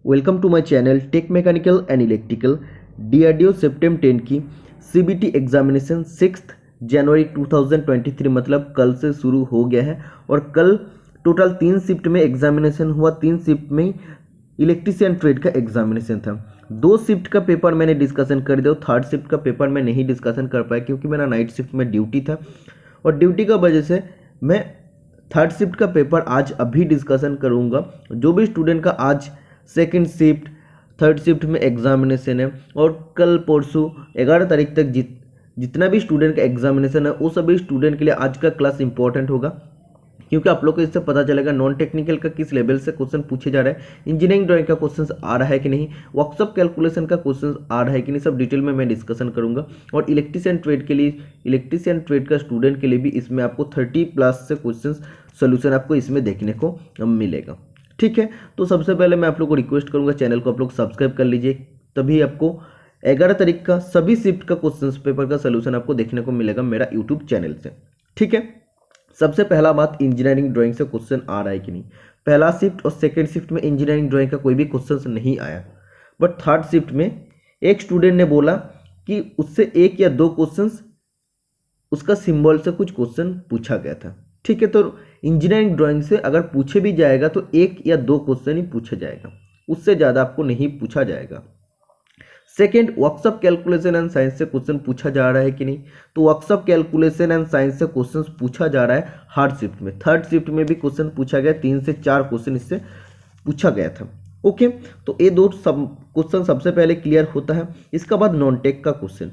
Welcome to my channel tech mechanical and electrical. DRDO September 10 की CBT examination 6 जनवरी 2023 मतलब कल से शुरू हो गया है और कल टोटल 3 शिफ्ट में एग्जामिनेशन हुआ। 3 शिफ्ट में इलेक्ट्रीशियन ट्रेड का एग्जामिनेशन था। 2 शिफ्ट का पेपर मैंने डिस्कशन कर दिया, थर्ड शिफ्ट का पेपर मैं नहीं डिस्कशन कर पाया क्योंकि मेरा नाइट शिफ्ट में ड्यूटी था और ड्यूटी का वजह से मैं थर्ड शिफ्ट का पेपर आज अभी डिस्कशन करूंगा। जो भी स्टूडेंट का आज सेकंड शिफ्ट थर्ड शिफ्ट में एग्जामिनेशन है और कल परसों 11 तारीख तक जितना भी स्टूडेंट का एग्जामिनेशन है वो सभी स्टूडेंट के लिए आज का क्लास इंपॉर्टेंट होगा क्योंकि आप लोग को इससे पता चलेगा नॉन टेक्निकल का किस लेवल से क्वेश्चन पूछे जा रहा है, इंजीनियरिंग ड्राइंग का क्वेश्चन आ रहा है कि नहीं, वर्कशॉप कैलकुलेशन का क्वेश्चन आ रहा है कि नहीं, सब डिटेल में मैं डिस्कशन करूंगा। और इलेक्ट्रीशियन ट्रेड के लिए, इलेक्ट्रीशियन ट्रेड का स्टूडेंट के लिए भी इसमें आपको 30+ से क्वेश्चन सोल्यूशन आपको इसमें देखने को मिलेगा। ठीक है, तो सबसे पहले मैं आप लोग को रिक्वेस्ट करूंगा चैनल को आप लोग सब्सक्राइब कर लीजिए, तभी आपको 11 तारीख का सभी शिफ्ट का क्वेश्चन पेपर का सोल्यूशन आपको देखने को मिलेगा मेरा यूट्यूब चैनल से। ठीक है, सबसे पहला बात, इंजीनियरिंग ड्राइंग से क्वेश्चन आ रहा है कि नहीं। पहला शिफ्ट और सेकेंड शिफ्ट में इंजीनियरिंग ड्राइंग का कोई भी क्वेश्चन नहीं आया, बट थर्ड शिफ्ट में एक स्टूडेंट ने बोला कि उससे 1 या 2 क्वेश्चन उसका सिंबल से कुछ क्वेश्चन पूछा गया था। ठीक है, तो इंजीनियरिंग ड्राइंग से अगर पूछे भी जाएगा तो 1 या 2 क्वेश्चन ही पूछा जाएगा, उससे ज़्यादा आपको नहीं पूछा जाएगा। Second, workshop calculation and science से क्वेश्चन पूछा जा रहा है कि नहीं, तो वर्कशॉप कैलकुलेशन एंड साइंस से क्वेश्चन पूछा जा रहा है हार्ड शिफ्ट में। थर्ड शिफ्ट में भी क्वेश्चन पूछा गया, 3 से 4 क्वेश्चन इससे पूछा गया था। ओके, तो ये 2 क्वेश्चन सबसे पहले क्लियर होता है। इसका बाद नॉन टेक का क्वेश्चन,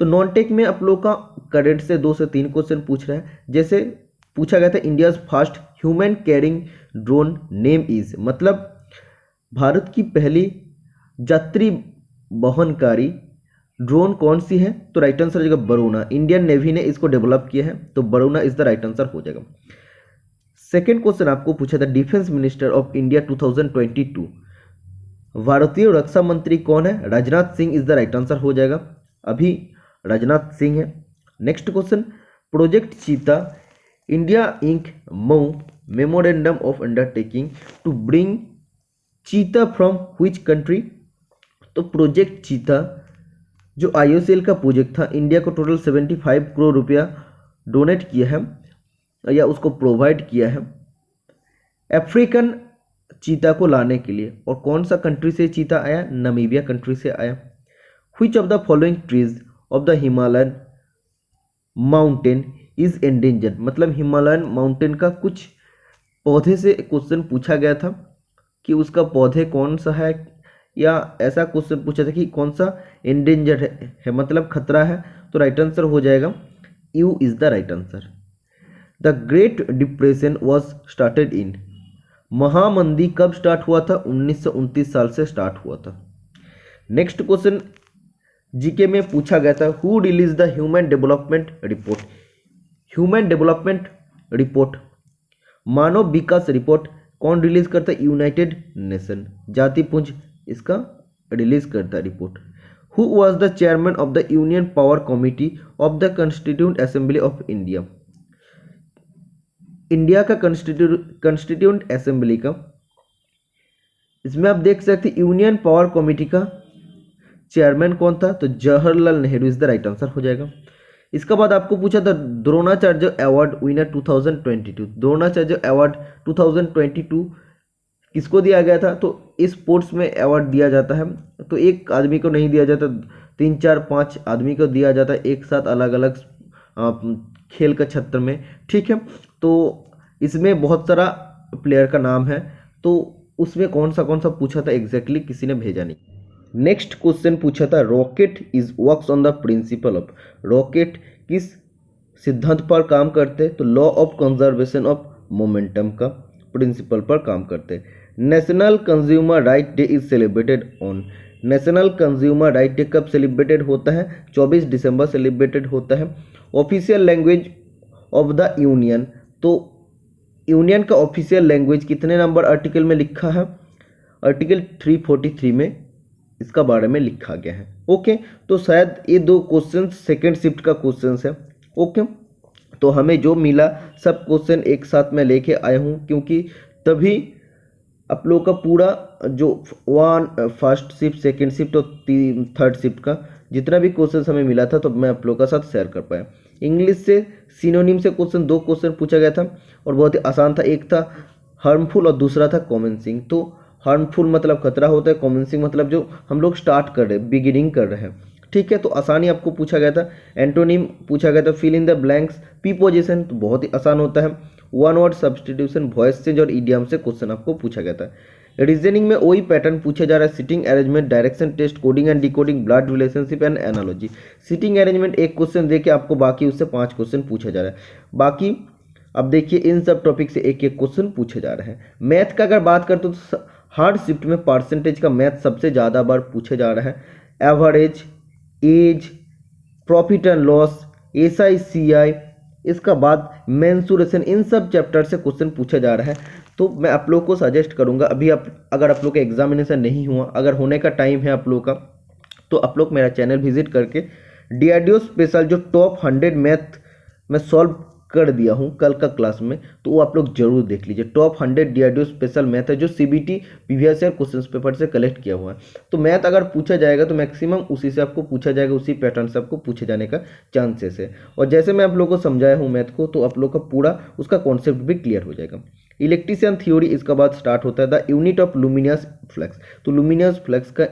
तो नॉन टेक में आप लोग का करंट से 2 से 3 क्वेश्चन पूछ रहा है। जैसे पूछा गया था India's first human carrying drone name is, मतलब भारत की पहली यात्री वहनकारी ड्रोन कौन सी है, तो राइट आंसर हो जाएगा वरुणा। इंडियन नेवी ने इसको डेवलप किया है, तो Varuna is the right answer हो जाएगा। सेकेंड क्वेश्चन आपको पूछा था डिफेंस मिनिस्टर ऑफ इंडिया 2022, भारतीय रक्षा मंत्री कौन है, Rajnath Singh is the right answer हो जाएगा, अभी राजनाथ सिंह है। Next question, project cheetah India ink MoU memorandum of undertaking to bring cheetah from which country, तो प्रोजेक्ट चीता जो IOCL का प्रोजेक्ट था, इंडिया को टोटल 75 करोड़ रुपया डोनेट किया है या उसको प्रोवाइड किया है अफ्रीकन चीता को लाने के लिए। और कौन सा कंट्री से चीता आया, नामीबिया कंट्री से आया। Which of the following trees of the Himalayan mountain is endangered, मतलब हिमालयन माउंटेन का कुछ पौधे से क्वेश्चन पूछा गया था कि उसका पौधे कौन सा है, या ऐसा क्वेश्चन पूछा था कि कौन सा एंडेंजर्ड है मतलब खतरा है, तो राइट आंसर हो जाएगा you is the right answer. The great depression was started in, महामंदी कब स्टार्ट हुआ था, 1929 साल से स्टार्ट हुआ था। नेक्स्ट क्वेश्चन जीके में पूछा गया था who release the human development report, human development report Manav Vikas report कौन रिलीज करता है, यूनाइटेड नेशन, जातिपुंज इसका रिलीज करता है report. Who was the chairman of the union power committee of the constituent assembly of India, India का constituent assembly का, इसमें आप देख सकते यूनियन पावर कमिटी का चेयरमैन कौन था, तो Jawaharlal Nehru is the right answer हो जाएगा। इसका बाद आपको पूछा था Dronacharya award winner 2022, Dronacharya award 2022 किसको दिया गया था, तो इस स्पोर्ट्स में अवार्ड दिया जाता है, तो एक आदमी को नहीं दिया जाता, 3 4 5 आदमी को दिया जाता है एक साथ अलग अलग खेल का क्षेत्र में। ठीक है, तो इसमें बहुत सारा प्लेयर का नाम है, तो उसमें कौन सा पूछा था एग्जैक्टली किसी ने भेजा नहीं। नेक्स्ट क्वेश्चन पूछा था rocket is works on the principle of, rocket किस सिद्धांत पर काम करते हैं, तो law of conservation of momentum का प्रिंसिपल पर काम करते हैं। National consumer right day is celebrated on, national consumer right day कब सेलिब्रेटेड होता है, 24 दिसंबर सेलिब्रेटेड होता है। Official language of the union, तो यूनियन का ऑफिशियल लैंग्वेज कितने नंबर आर्टिकल में लिखा है, आर्टिकल 343 में इसका बारे में लिखा गया है। ओके, तो शायद ये 2 क्वेश्चन सेकेंड शिफ्ट का क्वेश्चन है। ओके, तो हमें जो मिला सब क्वेश्चन एक साथ में लेके आया हूँ क्योंकि तभी आप लोगों का पूरा जो फर्स्ट शिफ्ट, सेकेंड शिफ्ट और थर्ड शिफ्ट का जितना भी क्वेश्चन हमें मिला था तो मैं आप लोगों का साथ शेयर कर पाया। इंग्लिश से सिनोनिम से क्वेश्चन 2 क्वेश्चन पूछा गया था और बहुत ही आसान था। एक था हार्मफुल और दूसरा था कॉमेंसिंग। तो हार्मफुल मतलब खतरा होता है, कॉमेंसिंग मतलब जो हम लोग स्टार्ट कर रहे हैं, बिगिनिंग कर रहे हैं। ठीक है, तो आसानी आपको पूछा गया था। एंटोनिम पूछा गया था fill in the blanks, preposition तो बहुत ही आसान होता है। One word substitution, voice change और इडियम से क्वेश्चन आपको पूछा गया था। रीजनिंग में वही पैटर्न पूछा जा रहा है, sitting arrangement, direction test, coding and decoding, blood relationship and analogy. Sitting arrangement एक क्वेश्चन देके आपको बाकी उससे 5 क्वेश्चन पूछा जा रहा है। बाकी अब देखिए इन सब टॉपिक से एक एक क्वेश्चन पूछे जा रहे हैं। मैथ का अगर बात करते तो हार्ड शिफ्ट में परसेंटेज का मैथ सबसे ज़्यादा बार पूछे जा रहा है। Average, age, profit and loss, SICI, इसका बाद मेंसुरेशन, इन सब चैप्टर से क्वेश्चन पूछा जा रहा है। तो मैं आप लोग को सजेस्ट करूंगा, अभी आप अगर आप लोग का एग्जामिनेशन नहीं हुआ, अगर होने का टाइम है आप लोग का, तो आप लोग मेरा चैनल विजिट करके DRDO स्पेशल जो टॉप 100 मैथ मैं सॉल्व कर दिया हूँ कल का क्लास में, तो वो आप लोग जरूर देख लीजिए। टॉप 100 DRDO स्पेशल मैथ है जो CBT previous year question paper से कलेक्ट किया हुआ है। तो मैथ अगर पूछा जाएगा तो मैक्सिमम उसी से आपको पूछा जाएगा, उसी पैटर्न से आपको पूछे जाने का चांसेस है। और जैसे मैं आप लोगों को समझाया हूँ मैथ को, तो आप लोग का पूरा उसका कॉन्सेप्ट भी क्लियर हो जाएगा। इलेक्ट्रिशियन थ्योरी इसका बाद स्टार्ट होता है, the unit of luminous flux. तो लुमिनियस फ्लक्स का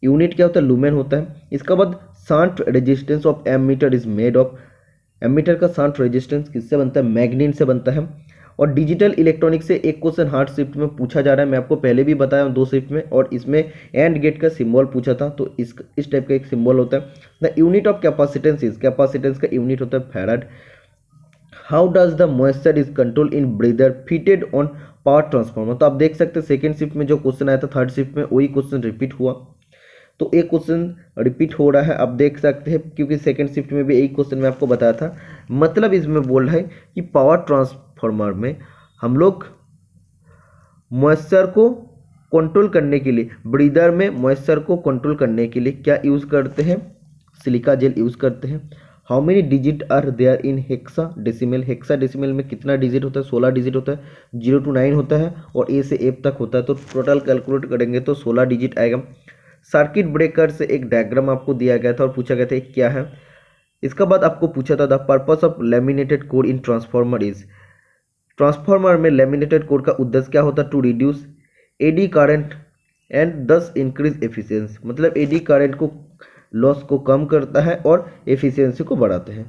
यूनिट क्या होता है? लुमेन होता है। इसका बाद shunt resistance of ammeter is made of, ammeter का शांट रेजिस्टेंस किससे बनता है? मैग्नीन से बनता है। और डिजिटल इलेक्ट्रॉनिक से एक क्वेश्चन हार्ड शिफ्ट में पूछा जा रहा है, मैं आपको पहले भी बताया हूं 2 शिफ्ट में, और इसमें एंड गेट का सिंबल पूछा था, तो इस टाइप का एक सिंबल होता है। The unit of capacitance is, capacitance का यूनिट होता है farad. How does the moisture is control in breather fitted on power transformer. तो आप देख सकते हैं सेकेंड शिफ्ट में जो क्वेश्चन आया था, थर्ड शिफ्ट में वही क्वेश्चन रिपीट हुआ, तो एक क्वेश्चन रिपीट हो रहा है। आप देख सकते हैं क्योंकि सेकंड शिफ्ट में भी एक क्वेश्चन मैं आपको बताया था। मतलब इसमें बोल रहा है कि पावर ट्रांसफार्मर में हम लोग मॉइस्चर को कंट्रोल करने के लिए, ब्रीदर में मॉइस्चर को कंट्रोल करने के लिए क्या यूज़ करते हैं? सिलिका जेल यूज़ करते हैं। How many digit are there in hexadecimal, hexadecimal में कितना डिजिट होता है? 16 डिजिट होता है। 0 to 9 होता है और A से F तक होता है, तो टोटल कैलकुलेट करेंगे तो 16 डिजिट आएगा। सर्किट ब्रेकर से एक डायग्राम आपको दिया गया था और पूछा गया था क्या है। इसका बाद आपको पूछा था the purpose of laminated core in transformer is, transformer में लैमिनेटेड कोर का उद्देश्य क्या होता है? To reduce eddy current and thus increase efficiency, मतलब एडी करंट को लॉस को कम करता है और एफिशिएंसी को बढ़ाते हैं।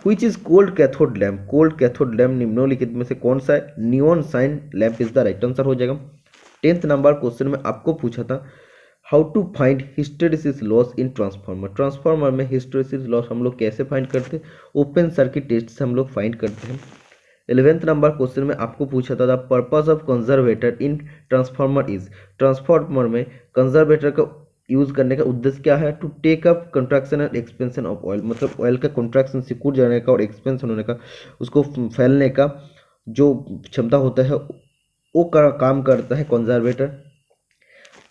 Which is cold cathode lamp, cold cathode lamp निम्नलिखित में से कौन सा है? Neon sign lamp is the right answer हो जाएगा। 10th नंबर क्वेश्चन में आपको पूछा था how to find hysteresis loss in transformer, transformer में हिस्टेरिसिस लॉस हम लोग कैसे फाइंड करते हैं? ओपन सर्किट टेस्ट से हम लोग फाइंड करते हैं। 11th नंबर क्वेश्चन में आपको पूछा था the purpose of conservator in transformer is, transformer में कंजर्वेटर का यूज करने का उद्देश्य क्या है? To take up contraction and expansion of oil, मतलब ऑयल का कंट्रैक्शन सिकुड़ जाने का और एक्सपेंशन होने का, उसको फैलने का जो क्षमता होता है वो काम करता है conservator.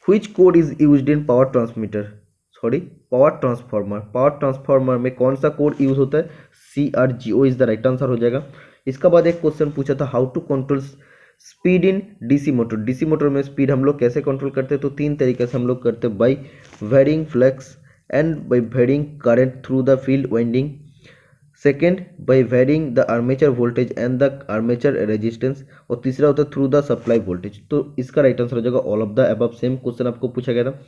Which code is used in power transmitter, sorry power transformer, power transformer में कौन सा कोड यूज होता है? CRGO is the right answer हो जाएगा। इसका बाद एक क्वेश्चन पूछा था how to control speed in DC motor, DC motor में स्पीड हम लोग कैसे कंट्रोल करते हैं? तो 3 तरीके से हम लोग करते हैं, by varying flux and by varying current through the field winding, second by varying the armature voltage and the armature resistance, और तीसरा होता है थ्रू द सप्लाई वोल्टेज। तो इसका राइट आंसर हो जाएगा all of the above. Same question आपको पूछा गया था।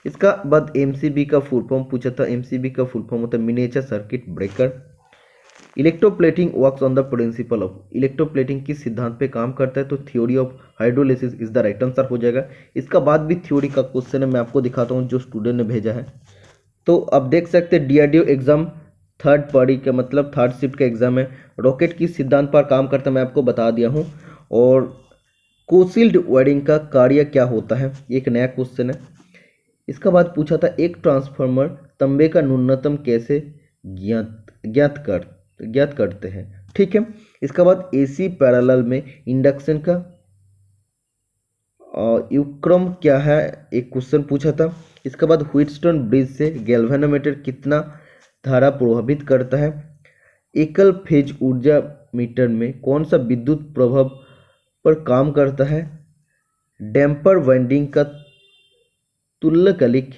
इसका बाद MCB का फुल फॉर्म पूछा था, MCB का फुल फॉर्म होता है miniature circuit breaker. Electroplating works on the principle of, electroplating किस सिद्धांत पे काम करता है? तो theory of hydrolysis is the right answer हो जाएगा। इसका बाद भी थ्योरी का क्वेश्चन है, मैं आपको दिखाता हूँ जो स्टूडेंट ने भेजा है। तो अब देख सकते हैं DRDO एग्जाम थर्ड पारी का मतलब थर्ड शिफ्ट का एग्जाम है। रॉकेट किस सिद्धांत पर काम करता है मैं आपको बता दिया हूँ। और कोसिल्ड वायरिंग का कार्य क्या होता है? एक नया क्वेश्चन है। इसका बाद पूछा था एक ट्रांसफार्मर तांबे का न्यूनतम कैसे ज्ञात करते हैं? ठीक है। इसका बाद AC पैरेलल में इंडक्शन का युग्म क्या है? एक क्वेश्चन पूछा था। इसके बाद व्हीटस्टोन ब्रिज से गैल्वेनोमीटर कितना धारा प्रभावित करता है? एकल फेज ऊर्जा मीटर में कौन सा विद्युत प्रभाव पर काम करता है? डैम्पर वाइंडिंग का तुल्यकालिक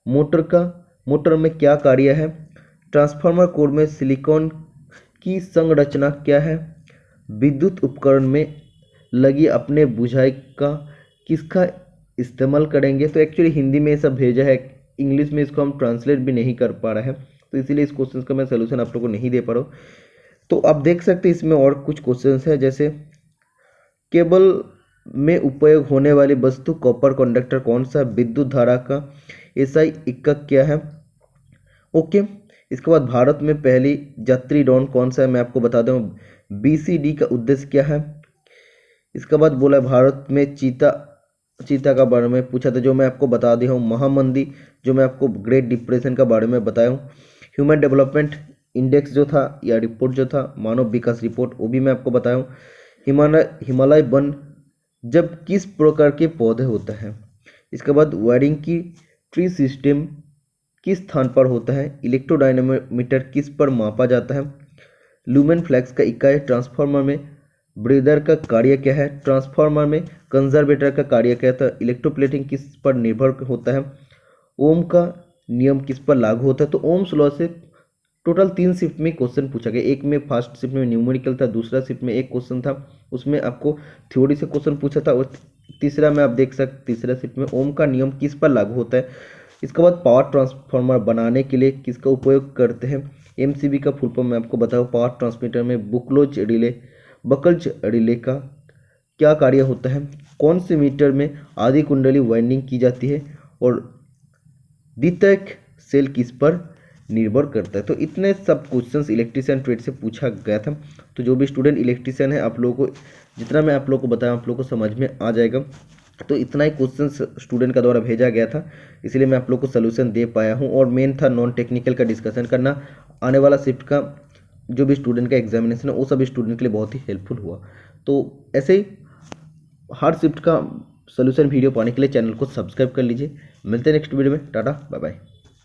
मोटर में क्या कार्य है? ट्रांसफार्मर कोर में सिलिकॉन की संरचना क्या है? विद्युत उपकरण में लगी अपने बुझाई का किसका इस्तेमाल करेंगे? तो एक्चुअली हिंदी में ये सब भेजा है, इंग्लिश में इसको हम ट्रांसलेट भी नहीं कर पा रहे हैं, तो इसीलिए इस क्वेश्चन का मैं सोल्यूशन आप लोगों को नहीं दे पा रहा हूँ। तो आप देख सकते हैं इसमें और कुछ क्वेश्चंस है, जैसे केबल में उपयोग होने वाली वस्तु कॉपर कंडक्टर कौन सा? विद्युत धारा का एसआई एकक क्या है? ओके। इसके बाद भारत में पहली यात्री ड्रोन कौन सा है? मैं आपको बता दूं, बीसीडी का उद्देश्य क्या है? इसके बाद बोला भारत में चीता का बारे में पूछा था, जो मैं आपको बता दिया हूँ। महामंदी, जो मैं आपको ग्रेट डिप्रेशन का बारे में बताया हूँ। ह्यूमन डेवलपमेंट इंडेक्स जो था या रिपोर्ट जो था, मानव विकास रिपोर्ट, वो भी मैं आपको बताया हूँ। हिमालय वन जब किस प्रकार के पौधे होते हैं? इसके बाद वायरिंग की ट्री सिस्टम किस स्थान पर होता है? इलेक्ट्रोडायनामोमीटर किस पर मापा जाता है? लूमेन फ्लैक्स का इकाई ट्रांसफार्मर में ब्रेदर का कार्य क्या है? ट्रांसफार्मर में कंजर्वेटर का कार्य क्या था? इलेक्ट्रोप्लेटिंग किस पर निर्भर होता है? ओम का नियम किस पर लागू होता है? तो ओम्स लॉ से टोटल 3 शिफ्ट में क्वेश्चन पूछा गया। एक में फर्स्ट शिफ्ट में न्यूमेरिकल था, दूसरा शिफ्ट में एक क्वेश्चन था, उसमें आपको थ्योरी से क्वेश्चन पूछा था, और तीसरा में आप देख सकते, तीसरा शिफ्ट में ओम का नियम किस पर लागू होता है। इसके बाद पावर ट्रांसफार्मर बनाने के लिए किसका उपयोग करते हैं? एमसीबी का फुल फॉर्म मैं आपको बताऊँ। पावर ट्रांसमीटर में बकल्ज रिले का क्या कार्य होता है? कौन से मीटर में आधी कुंडली वाइंडिंग की जाती है? और द्वितीयक सेल किस पर निर्भर करता है? तो इतने सब क्वेश्चंस इलेक्ट्रिशियन ट्रेड से पूछा गया था। तो जो भी स्टूडेंट इलेक्ट्रिशियन है, आप लोगों को जितना मैं आप लोगों को बताया, आप लोगों को समझ में आ जाएगा। तो इतना ही क्वेश्चंस स्टूडेंट का द्वारा भेजा गया था, इसलिए मैं आप लोग को सोल्यूशन दे पाया हूँ। और मेन था नॉन टेक्निकल का डिस्कशन करना। आने वाला शिफ्ट का जो भी स्टूडेंट का एग्जामिनेशन है, वो सभी स्टूडेंट के लिए बहुत ही हेल्पफुल हुआ। तो ऐसे ही हर शिफ्ट का सोल्यूशन वीडियो पाने के लिए चैनल को सब्सक्राइब कर लीजिए। मिलते हैं नेक्स्ट वीडियो में। Tata bye bye.